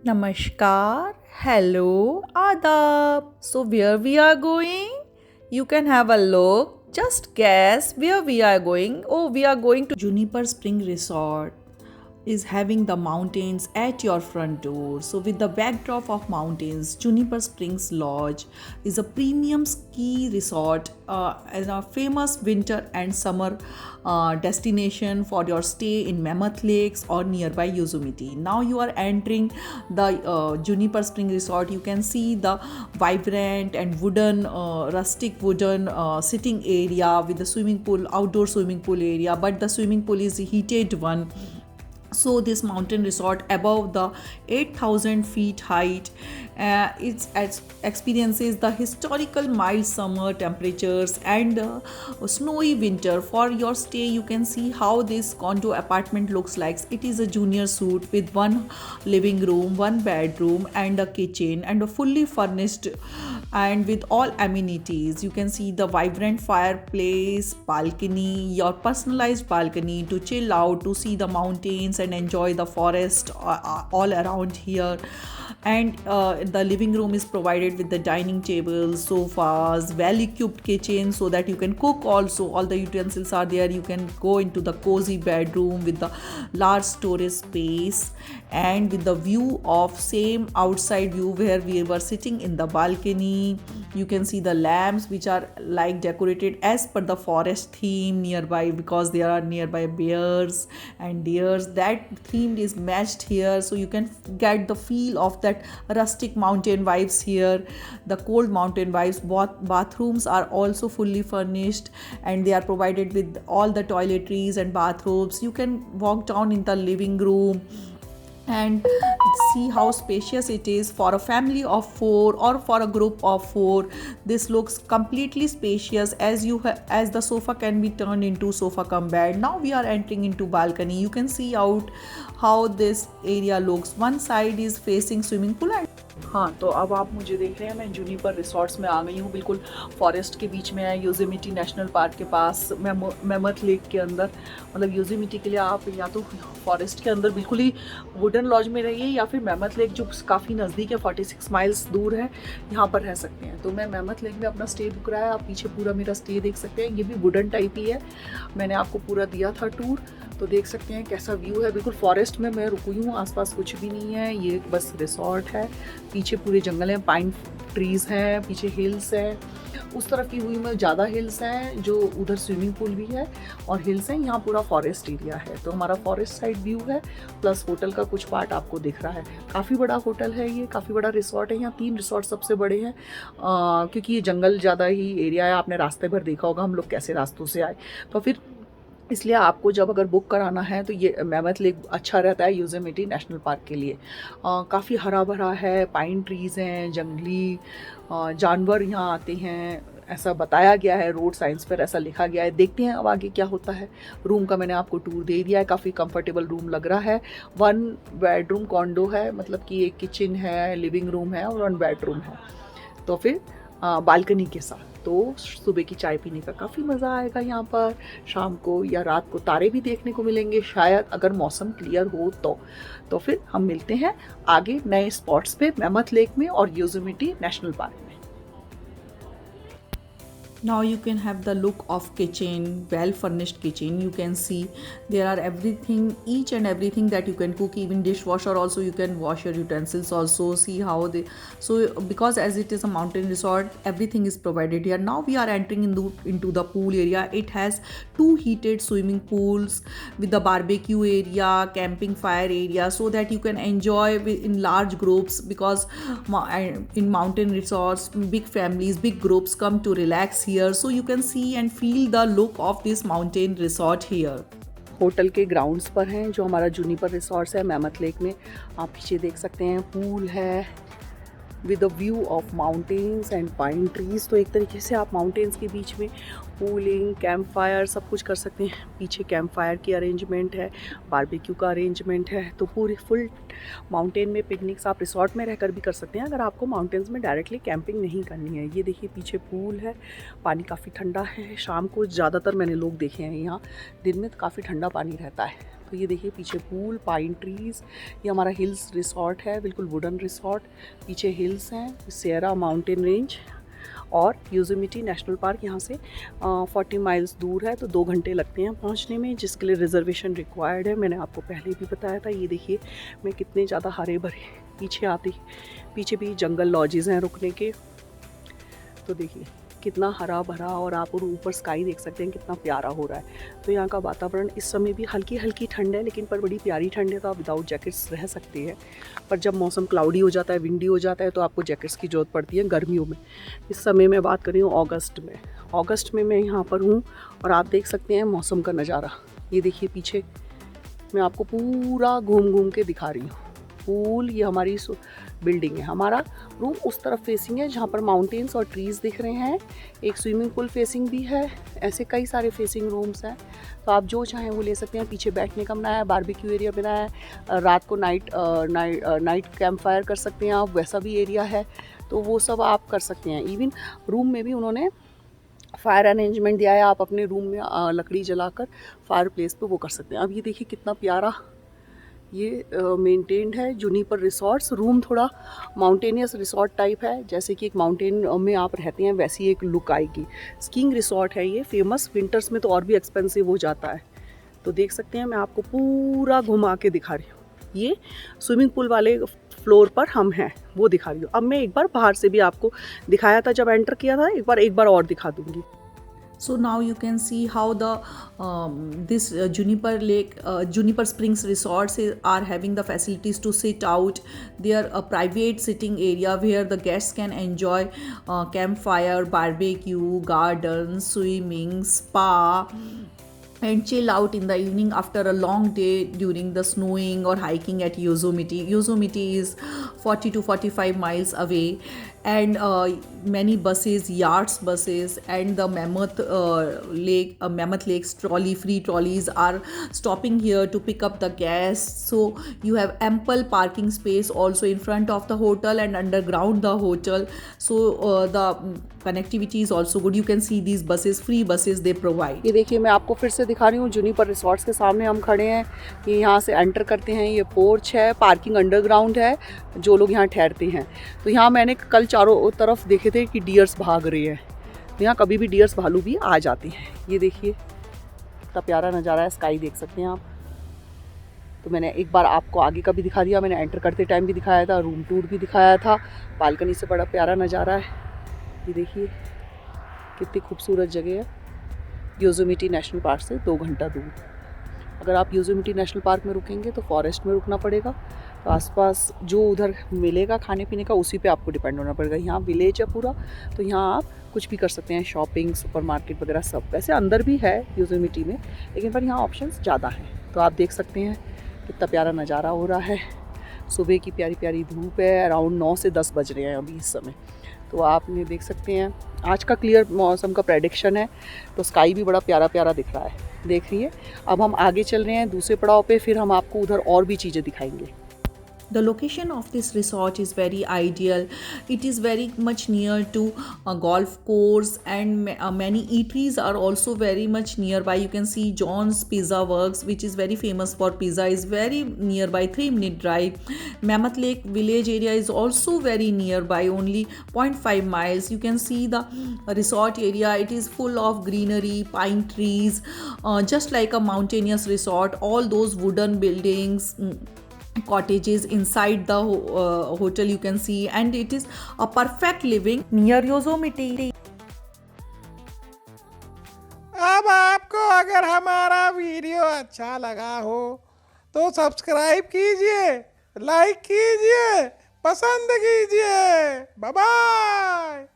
Namaskar, hello, Adab. So, where we are going? You can have a look. Just guess where we are going. Oh, we are going to Juniper Spring Resort. Is having the mountains at your front door. So, with the backdrop of mountains, Juniper Springs Lodge is a premium ski resort and a famous winter and summer destination for your stay in Mammoth Lakes or nearby Yosemite. Now, you are entering the Juniper Spring Resort. You can see the vibrant and rustic wooden sitting area with the swimming pool, outdoor swimming pool area, but the swimming pool is a heated one. So this mountain resort above the 8,000 feet height, it experiences the historical mild summer temperatures and snowy winter. For your stay, you can see how this condo apartment looks like. It is a junior suite with one living room, one bedroom and a kitchen, and a fully furnished and with all amenities. You can see the vibrant fireplace, balcony, your personalized balcony to chill out, to see the mountains and enjoy the forest all around here. And the living room is provided with the dining table, sofas, well equipped kitchen so that you can cook also. All the utensils are there. You can go into the cozy bedroom with the large storage space and with the view of same outside view where we were sitting in the balcony. You can see the lamps which are like decorated as per the forest theme nearby, because there are nearby bears and deers. That theme is matched here, so you can get the feel of that rustic mountain vibes here, the cold mountain vibes. Bathrooms are also fully furnished and they are provided with all the toiletries and bathrobes. You can walk down in the living room and see how spacious it is for a family of four or for a group of four. This looks completely spacious, as the sofa can be turned into sofa cum bed. Now we are entering into balcony. You can see out how this area looks. One side is facing swimming pool and हाँ, तो अब आप मुझे देख रहे हैं, मैं Juniper resorts में आ गई हूँ, बिल्कुल फॉरेस्ट के बीच में है, योसेमिटी नेशनल पार्क के पास, मैमथ लेक के अंदर। मतलब योसेमिटी के लिए आप या तो फॉरेस्ट के अंदर बिल्कुल ही वुडन लॉज में रहिए, या फिर मैमथ लेक जो काफ़ी नज़दीक है, 46 माइल्स दूर है, यहाँ पर रह सकते हैं। तो मैं मैमथ लेक में अपना स्टे बुक रहा है। आप पीछे पूरा मेरा स्टे देख सकते हैं। ये भी वुडन टाइप ही है, मैंने आपको पूरा दिया था टूर, तो देख सकते हैं कैसा व्यू है। बिल्कुल फॉरेस्ट में मैं रुकी हूँ, आसपास कुछ भी नहीं है, ये बस रिसॉर्ट है। पीछे पूरे जंगल हैं, पाइन ट्रीज़ हैं, पीछे हिल्स है। उस तरफ की हुई में ज़्यादा हिल्स हैं, जो उधर स्विमिंग पूल भी है और हिल्स हैं। यहाँ पूरा फॉरेस्ट एरिया है, तो हमारा फॉरेस्ट साइड व्यू है, प्लस होटल का कुछ पार्ट आपको दिख रहा है। काफ़ी बड़ा होटल है ये, काफ़ी बड़ा रिसॉर्ट है। यहाँ 3 रिसॉर्ट सबसे बड़े हैं, क्योंकि ये जंगल ज़्यादा ही एरिया है। आपने रास्ते भर देखा होगा हम लोग कैसे रास्तों से आए, तो फिर इसलिए आपको जब अगर बुक कराना है तो ये मैमथ लेक अच्छा रहता है योसेमिटी नेशनल पार्क के लिए। काफ़ी हरा भरा है, पाइन ट्रीज़ हैं, जंगली जानवर यहाँ आते हैं, ऐसा बताया गया है, रोड साइंस पर ऐसा लिखा गया है। देखते हैं अब आगे क्या होता है। रूम का मैंने आपको टूर दे दिया है, काफ़ी कंफर्टेबल रूम लग रहा है। 1 बेडरूम कॉन्डो है, मतलब कि एक किचन है, लिविंग रूम है और 1 बेडरूम है, तो फिर बालकनी के साथ। तो सुबह की चाय पीने का काफ़ी मज़ा आएगा यहाँ पर। शाम को या रात को तारे भी देखने को मिलेंगे शायद, अगर मौसम क्लियर हो तो फिर हम मिलते हैं आगे नए स्पॉट्स पे मैमथ लेक में और योसेमिटी नेशनल पार्क में। Now you can have the look of kitchen, well furnished kitchen. You can see there are everything, each and everything that you can cook, even dishwasher also. You can wash your utensils also. See how they, so because as it is a mountain resort, everything is provided here. Now we are entering into the pool area. It has 2 heated swimming pools with the barbecue area, camping fire area, so that you can enjoy in large groups, because in mountain resorts big families, big groups come to relax here, so you can see and feel the look of this mountain resort here. Hotel के grounds पर हैं जो हमारा Juniper resorts है mammoth lake में। आप पीछे देख सकते हैं, पूल है with a view of mountains and pine trees. तो एक तरीके से आप माउंटेन्स के बीच में पूलिंग, कैंप फायर सब कुछ कर सकते हैं। पीछे कैंप फायर की अरेंजमेंट है, बारबेक्यू का अरेंजमेंट है। तो पूरी फुल माउंटेन में पिकनिक्स आप रिसॉर्ट में रहकर भी कर सकते हैं, अगर आपको माउंटेन्स में डायरेक्टली कैंपिंग नहीं करनी है। ये देखिए पीछे पूल है, पानी काफ़ी ठंडा है। शाम को ज़्यादातर मैंने लोग देखे हैं यहाँ, दिन में तो काफ़ी ठंडा पानी रहता है। तो ये देखिए पीछे पूल, पाइन ट्रीज़, ये हमारा हिल्स रिसॉर्ट है, बिल्कुल वुडन रिसॉर्ट। पीछे हिल्स हैं, सियरा माउंटेन रेंज और योसेमिटी नेशनल पार्क यहाँ से 40 माइल्स दूर है, तो 2 घंटे लगते हैं पहुँचने में, जिसके लिए रिजर्वेशन रिक्वायर्ड है। मैंने आपको पहले भी बताया था। ये देखिए मैं कितने ज़्यादा हरे भरे पीछे आते, पीछे भी जंगल लॉजेज़ हैं रुकने के। तो देखिए कितना हरा भरा, और आप ऊपर स्काई देख सकते हैं कितना प्यारा हो रहा है। तो यहाँ का वातावरण इस समय भी हल्की हल्की ठंड है, लेकिन पर बड़ी प्यारी ठंड है, तो आप विदाउट जैकेट्स रह सकते हैं। पर जब मौसम क्लाउडी हो जाता है, विंडी हो जाता है, तो आपको जैकेट्स की ज़रूरत पड़ती है गर्मियों में। इस समय मैं बात कर रही हूँ अगस्त में मैं यहाँ पर हूँ, और आप देख सकते हैं मौसम का नज़ारा। ये देखिए पीछे मैं आपको पूरा घूम घूम के दिखा रही हूँ। पूल, ये हमारी बिल्डिंग है। हमारा रूम उस तरफ फेसिंग है जहाँ पर माउंटेन्स और ट्रीज़ दिख रहे हैं। एक स्विमिंग पूल फेसिंग भी है। ऐसे कई सारे फेसिंग रूम्स हैं, तो आप जो चाहें वो ले सकते हैं। पीछे बैठने का बनाया है, बारबेक्यू एरिया बनाया है, रात को नाइट कैंप फायर कर सकते हैं आप, वैसा भी एरिया है, तो वो सब आप कर सकते हैं। इवन रूम में भी उन्होंने फायर अरेंजमेंट दिया है, आप अपने रूम में लकड़ी जलाकर फायर प्लेस पे वो कर सकते हैं। अब ये देखिए कितना प्यारा ये मेंटेन्ड है जुनिपर रिसॉर्ट्स। रूम थोड़ा माउंटेनियस रिसॉर्ट टाइप है, जैसे कि एक माउंटेन में आप रहते हैं वैसी एक लुक आएगी। स्कीइंग रिसॉर्ट है ये, फेमस। विंटर्स में तो और भी एक्सपेंसिव हो जाता है। तो देख सकते हैं मैं आपको पूरा घुमा के दिखा रही हूँ। ये स्विमिंग पूल वाले फ्लोर पर हम हैं, वो दिखा रही हूँ। अब मैं एक बार बाहर से भी आपको दिखाया था जब एंटर किया था, एक बार और दिखा दूँगी। So now you can see how the this Juniper Springs resorts are having the facilities to sit out. They are a private sitting area where the guests can enjoy campfire, barbecue, garden, swimming, spa, and chill out in the evening after a long day during the snowing or hiking at Yosemite. Yosemite is 40 to 45 miles away, and many buses, yachts buses, and the Mammoth Lake's free trolleys are stopping here to pick up the guests. So you have ample parking space also in front of the hotel and underground the hotel. So the connectivity is also good. You can see these buses, free buses they provide. ये देखिए मैं आपको फिर से दिखा रही हूँ, juniper resorts के सामने हम खड़े हैं। ये यहाँ से एंटर करते हैं, ये पोर्च है, पार्किंग अंडरग्राउंड है, जो लोग यहाँ ठहरते हैं। तो यहाँ मैंने कल चारों तरफ देखे थे कि डियर्स भाग रही है, तो यहाँ कभी भी डियर्स भालू भी आ जाते हैं। ये देखिए कितना प्यारा नज़ारा है, स्काई देख सकते हैं आप। तो मैंने एक बार आपको आगे का भी दिखा दिया, मैंने एंटर करते टाइम भी दिखाया था, रूम टूर भी दिखाया था। बालकनी से बड़ा प्यारा नज़ारा है। ये देखिए कितनी खूबसूरत जगह है। योसेमिटी नेशनल पार्क से 2 घंटा दूर। अगर आप योसेमिटी नेशनल पार्क में रुकेंगे तो फॉरेस्ट में रुकना पड़ेगा, तो आसपास जो उधर मिलेगा खाने पीने का उसी पे आपको डिपेंड होना पड़ेगा। यहाँ विलेज है पूरा, तो यहाँ आप कुछ भी कर सकते हैं, शॉपिंग, सुपरमार्केट वगैरह सब। वैसे अंदर भी है योसेमिटी में, लेकिन पर यहाँ ऑप्शंस ज़्यादा हैं। तो आप देख सकते हैं कितना प्यारा नज़ारा हो रहा है। सुबह की प्यारी प्यारी धूप है, अराउंड 9 से 10 बज रहे हैं अभी इस समय। तो आपने देख सकते हैं आज का क्लियर मौसम का प्रेडिक्शन है, तो स्काई भी बड़ा प्यारा प्यारा दिख रहा है। देख रही है। अब हम आगे चल रहे हैं दूसरे पड़ाव पे, फिर हम आपको उधर और भी चीज़ें दिखाएंगे। The location of this resort is very ideal. It is very much near to a golf course, and many eateries are also very much nearby. You can see John's Pizza Works, which is very famous for pizza, is very nearby, 3-minute drive. Mammoth Lake village area is also very nearby, only 0.5 miles. You can see the resort area. It is full of greenery, pine trees, just like a mountainous resort. All those wooden buildings, cottages inside the hotel you can see, and it is a perfect living near Yosemite. अब आपको अगर हमारा video अच्छा लगा हो तो subscribe कीजिए, like कीजिए, पसंद कीजिए। Bye bye.